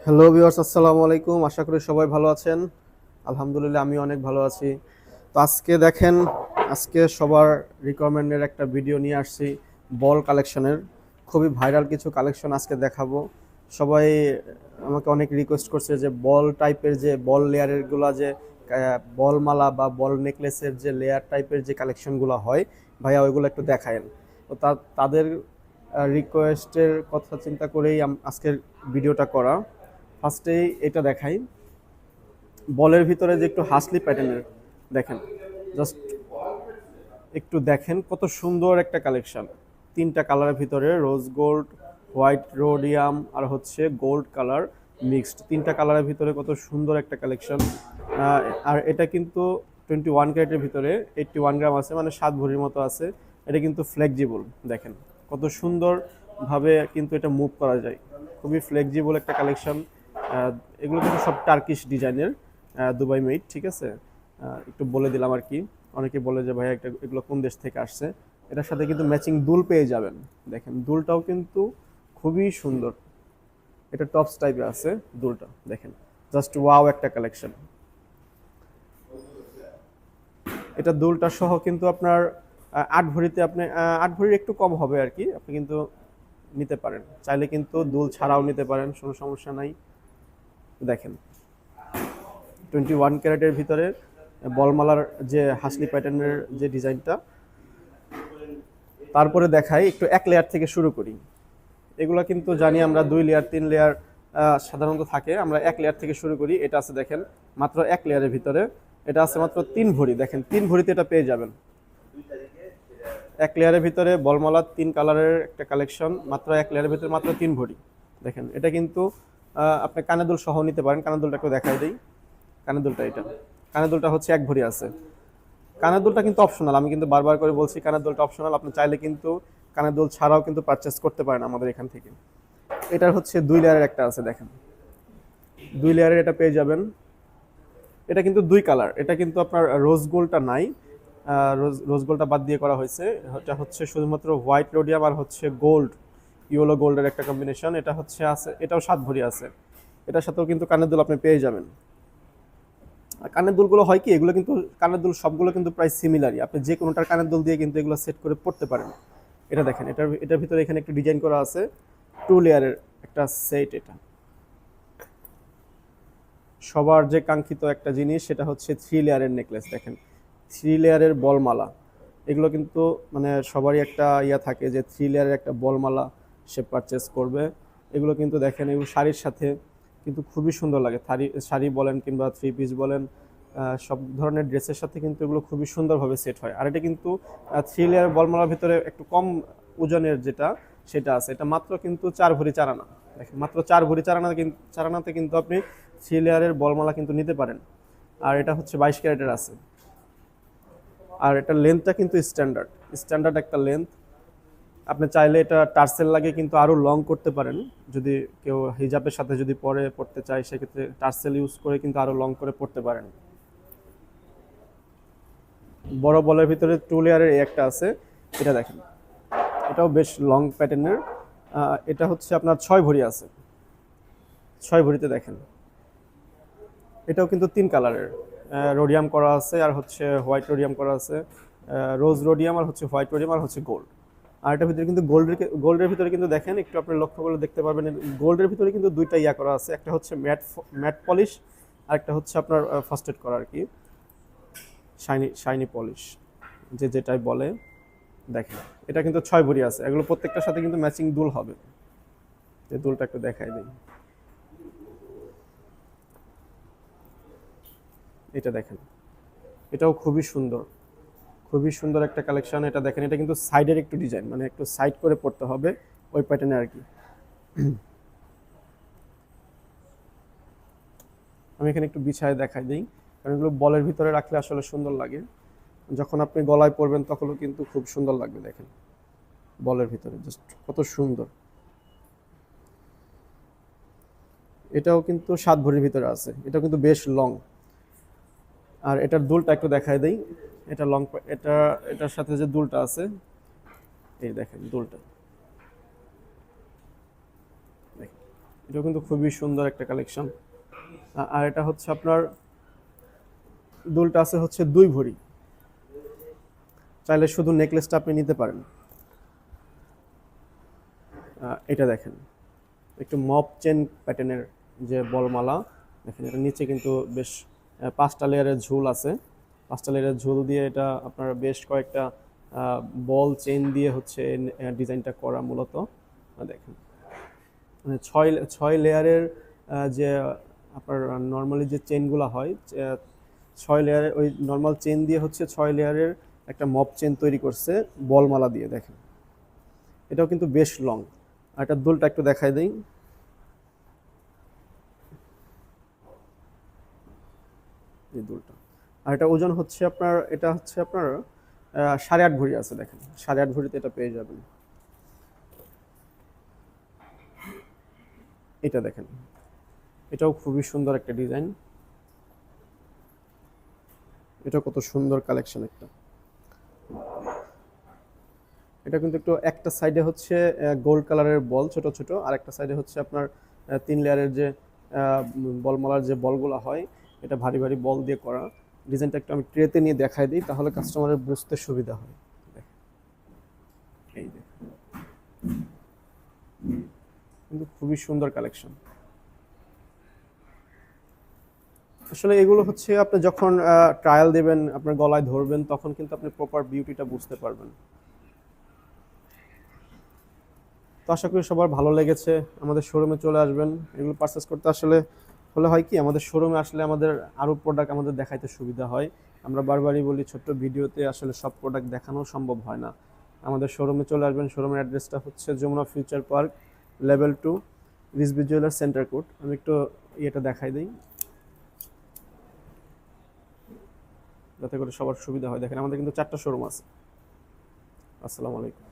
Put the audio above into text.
Hello viewers, আসসালামু আলাইকুম। আশা করি সবাই ভালো আছেন। আলহামদুলিল্লাহ আমি অনেক ভালো আছি। তো আজকে দেখেন, আজকে সবার রিকমেন্ডের একটা ভিডিও নিয়ে আসছি বল কালেকশনের। খুবই ভাইরাল কিছু কালেকশন আজকে দেখাবো। সবাই আমাকে অনেক রিকোয়েস্ট করছে যে বল টাইপের, যে বল লেয়ারের গুলা, যে বল মালা বা বল নেকলেসের যে লেয়ার টাইপের যে কালেকশনগুলো হয়, ভাইয়া ওইগুলো একটু দেখায়েন। তো তাদের রিকোয়েস্টের কথা চিন্তা করেই আজকের ভিডিওটা করা। ফার্স্টেই এটা দেখাই, বলের ভিতরে যে একটু হাসলি প্যাটার্নের দেখেন, জাস্ট একটু দেখেন কত সুন্দর একটা কালেকশন। তিনটা কালারের ভিতরে রোজ গোল্ড, হোয়াইট রোডিয়াম আর হচ্ছে গোল্ড কালার মিক্সড, তিনটা কালারের ভিতরে কত সুন্দর একটা কালেকশন। আর এটা কিন্তু 21 ক্যারেটের ভিতরে 81 গ্রাম আছে, মানে 7 ভরির মতো আছে। এটা কিন্তু ফ্লেক্সিবল, দেখেন কত সুন্দরভাবে কিন্তু এটা মুভ করা যায়। খুবই ফ্লেক্সিবল একটা কালেকশন। এগুলো কিন্তু সব টার্কিশ ডিজাইনের, দুবাই মেড, ঠিক আছে। একটু বলে দিলাম আর কি। অনেকে বলে যে ভাইয়া একটা এগুলো কোন দেশ থেকে আসছে। এটার সাথে কিন্তু ম্যাচিং দুল পেয়ে যাবেন। দেখেন দুলটাও কিন্তু খুবই সুন্দর, এটা টপস টাইপে আছে দুলটা, দেখেন জাস্ট ওয়াও একটা কালেকশন। এটা দুলটা সহ কিন্তু আপনার 8 ভরিতে, আপনি 8 ভরির একটু কম হবে আর কি, আপনি কিন্তু নিতে পারেন চাইলে, কিন্তু দুল ছাড়াও নিতে পারেন, কোনো সমস্যা নাই। দেখেন 21 ক্যারেটের ভিতরে বলমালার যে হাসলি প্যাটার্নের যে ডিজাইনটা। তারপরে দেখাই একটু এক লেয়ার থেকে শুরু করি। এগুলো কিন্তু জানি আমরা 2 লেয়ার 3 লেয়ার সাধারণত থাকে, আমরা এক লেয়ার থেকে শুরু করি। এটা আছে দেখেন মাত্র এক লেয়ারের ভিতরে, এটা আছে মাত্র 3 ভরি, দেখেন 3 ভরিতে এটা পেয়ে যাবেন। এক লেয়ারের ভিতরে বলমালা 3 কালারের একটা কালেকশন, মাত্র এক লেয়ারের ভিতরে মাত্র 3 ভরি। দেখেন এটা কিন্তু আপনি কানের দুল সহ নিতে পারেন। কানের দুলটা একটু দেখাই দিই। কানের দুলটা এটা, কানের দুলটা হচ্ছে 1 ভরি আছে। কানের দুলটা কিন্তু অপশনাল, আমি কিন্তু বারবার করে বলছি কানের দুলটা অপশনাল, আপনি চাইলে কিন্তু কানের দুল ছাড়াও কিন্তু পারচেস করতে পারেন আমাদের এখান থেকে। এটার হচ্ছে 2 লেয়ারের একটা আছে, দেখেন 2 লেয়ারের এটা পেয়ে যাবেন। এটা কিন্তু 2 কালার, এটা কিন্তু আপনার রোজ গোল্ডটা নাই, রোজ রোজ গোল্ডটা বাদ দিয়ে করা হয়েছে। এটা হচ্ছে শুধুমাত্র হোয়াইট রোডিয়াম আর হচ্ছে গোল্ড, ইয়েলো গোল্ডের একটা কম্বিনেশন। এটা হচ্ছে আছে, এটাও 7 ভরি আছে। এটার সাথেও কিন্তু কানের দুল আপনি পেয়ে যাবেন। আর কানের দুলগুলো হয় কি, এগুলো কিন্তু কানের দুল সবগুলো কিন্তু প্রায় সিমিলারই, আপনি যে কোনোটার কানের দুল দিয়ে কিন্তু এগুলো সেট করে পড়তে পারেন। এটা দেখেন, এটার ভিতরে এখানে একটু ডিজাইন করা আছে, 2 লেয়ারের একটা সেট। এটা সবার যে কাঙ্ক্ষিত একটা জিনিস, সেটা হচ্ছে 3 লেয়ারের নেকলেস। দেখেন 3 লেয়ারের বলমালা, এগুলো কিন্তু মানে সবারই একটা ইয়া থাকে যে 3 লেয়ারের একটা বলমালা সে পারচেস করবে। এগুলো কিন্তু দেখেন, এগুলো শাড়ির সাথে কিন্তু খুবই সুন্দর লাগে। শাড়ি বলেন কিংবা 3 পিস বলেন, সব ধরনের ড্রেসের সাথে কিন্তু এগুলো খুবই সুন্দরভাবে সেট হয়। আর এটা কিন্তু 3 লেয়ার বলমালার ভিতরে একটু কম ওজনের যেটা, সেটা আছে। এটা মাত্র কিন্তু 4 ভরি 4 আনা। দেখেন মাত্র 4 ভরি 4 আনা, চারানাতে কিন্তু আপনি 3 লেয়ারের বলমালা কিন্তু নিতে পারেন। আর এটা হচ্ছে 22 ক্যারেটের আছে। আর এটা লেন্থটা কিন্তু স্ট্যান্ডার্ড, স্ট্যান্ডার্ড একটা লেন্থ। আপনি চাইলে এটা টার্সেল লাগিয়ে কিন্তু আরো লং করতে পারেন। যদি কেউ হিজাবের সাথে যদি পড়তে চায়, সেক্ষেত্রে টার্সেল ইউজ করে কিন্তু আরো লং করে পড়তে পারেন। বড় বলের ভিতরে 2 লেয়ারের একটা আছে, এটা দেখেন এটাও বেশ লং প্যাটার্নের। এটা হচ্ছে আপনার 6 ভরি আছে। 6 ভরিতে দেখেন, এটাও কিন্তু 3 কালারের, রোডিয়াম করা আছে আর হচ্ছে হোয়াইট রোডিয়াম করা আছে। রোজ রোডিয়াম আর হচ্ছে হোয়াইট রোডিয়াম আর হচ্ছে গোল্ড। আর এটার ভিতরে কিন্তু গোল্ডের ভিতরে কিন্তু দেখেন, একটু আপনি লক্ষ্য করলে দেখতে পারবেন গোল্ডের ভিতরে কিন্তু দুইটা ইয়া করা আছে, একটা হচ্ছে ম্যাট ম্যাট পলিশ, আর একটা হচ্ছে আপনার ফার্স্টেড করা আর কি, শাইনি শাইনি পলিশ, যে যেটাই বলে। দেখেন এটা কিন্তু 6 ভরি আছে। এগুলো প্রত্যেকটার সাথে কিন্তু ম্যাচিং দুল হবে। এই দুলটা একটু দেখাই দিই। এটা দেখেন, এটাও খুবই সুন্দর, খুবই সুন্দর একটা কালেকশন। এটা দেখেন, এটা কিন্তু সাইডের একটু ডিজাইন, মানে একটু সাইড করে পড়তে হবে ওই প্যাটার্নে আর কি। আমি এখানে একটু বিছায় দেখাই দিই, কারণ এগুলো বলের ভিতরে রাখলে আসলে সুন্দর লাগে। যখন আপনি গলায় পরবেন তখনও কিন্তু খুব সুন্দর লাগবে। দেখেন বলের ভিতরে জাস্ট কত সুন্দর। এটাও কিন্তু 7 ভরির ভিতরে আছে, এটাও কিন্তু বেশ লং। আর এটার দুলটা একটু দেখাই দেই। এটা লং, এটা এটার সাথে যে দুলটা আছে, এই দেখেন দুলটা, দেখেন এটা কিন্তু খুবই সুন্দর একটা কালেকশন। আর এটা হচ্ছে আপনার দুলটা আছে হচ্ছে 2 ভরি, চাইলে শুধু নেকলেসটা আপনি নিতে পারেন। এটা দেখেন একটু মপ চেন প্যাটার্নের যে বলমালা, দেখেন এটা নিচে কিন্তু বেশ 5টা লেয়ারের ঝুল আছে। 5টা লেয়ারের ঝুল দিয়ে এটা আপনার বেশ কয়েকটা বল চেন দিয়ে হচ্ছে ডিজাইনটা করা মূলত। দেখেন মানে 6 লেয়ারের যে আপনার নর্মালি যে চেনগুলো হয়, 6 লেয়ারের ওই নর্মাল চেন দিয়ে হচ্ছে 6 লেয়ারের একটা মপ চেন তৈরি করছে বলমালা দিয়ে। দেখেন এটাও কিন্তু বেশ লং। আর এটার দুলটা একটু দেখাই দিই। এই দুলটা, আর এটা ওজন হচ্ছে আপনার, এটা হচ্ছে আপনার 8.5 ভরি আছে। দেখেন 8.5 ভরিতে এটা পেয়ে যাবেন। এটা দেখেন এটাও খুবই সুন্দর একটা ডিজাইন। এটা কত সুন্দর কালেকশন একটা। এটা কিন্তু একটু একটা সাইডে হচ্ছে গোল্ড কালারের বল ছোট ছোট, আর একটা সাইডে হচ্ছে আপনার 3 লেয়ারের যে বলমালার যে বলগুলো হয়, এটা ভারী ভারী বল দিয়ে করা। ডিজাইনটা একটু আমি ট্রেতে নিয়ে দেখাই দিই, তাহলে কাস্টমারের বুঝতে সুবিধা হয়। এই যে কিন্তু খুবই সুন্দর কালেকশন। আসলে এগুলো হচ্ছে আপনি যখন ট্রায়াল দিবেন, আপনার গলায় ধরবেন, তখন কিন্তু আপনি প্রপার বিউটিটা বুঝতে পারবেন। তো আশা করি সবার ভালো লেগেছে। আমাদের শোরুমে চলে আসবেন এগুলো পারচেস করতে। আসলে হলে হয় কি, আমাদের শোরুমে আসলে আমাদের আরও প্রোডাক্ট আমাদের দেখাইতে সুবিধা হয়। আমরা বারবারই বলি, ছোট্ট ভিডিওতে আসলে সব প্রোডাক্ট দেখানো সম্ভব হয় না। আমাদের শোরুমে চলে আসবেন। শোরুমের অ্যাড্রেসটা হচ্ছে Jamuna future park, level 2, Rizvi jewellers, centre code. আমি একটু ইয়েটা দেখাই দিই যাতে করে সবার সুবিধা হয়। দেখেন আমাদের কিন্তু 4টা শোরুম আছে। আসসালামু আলাইকুম।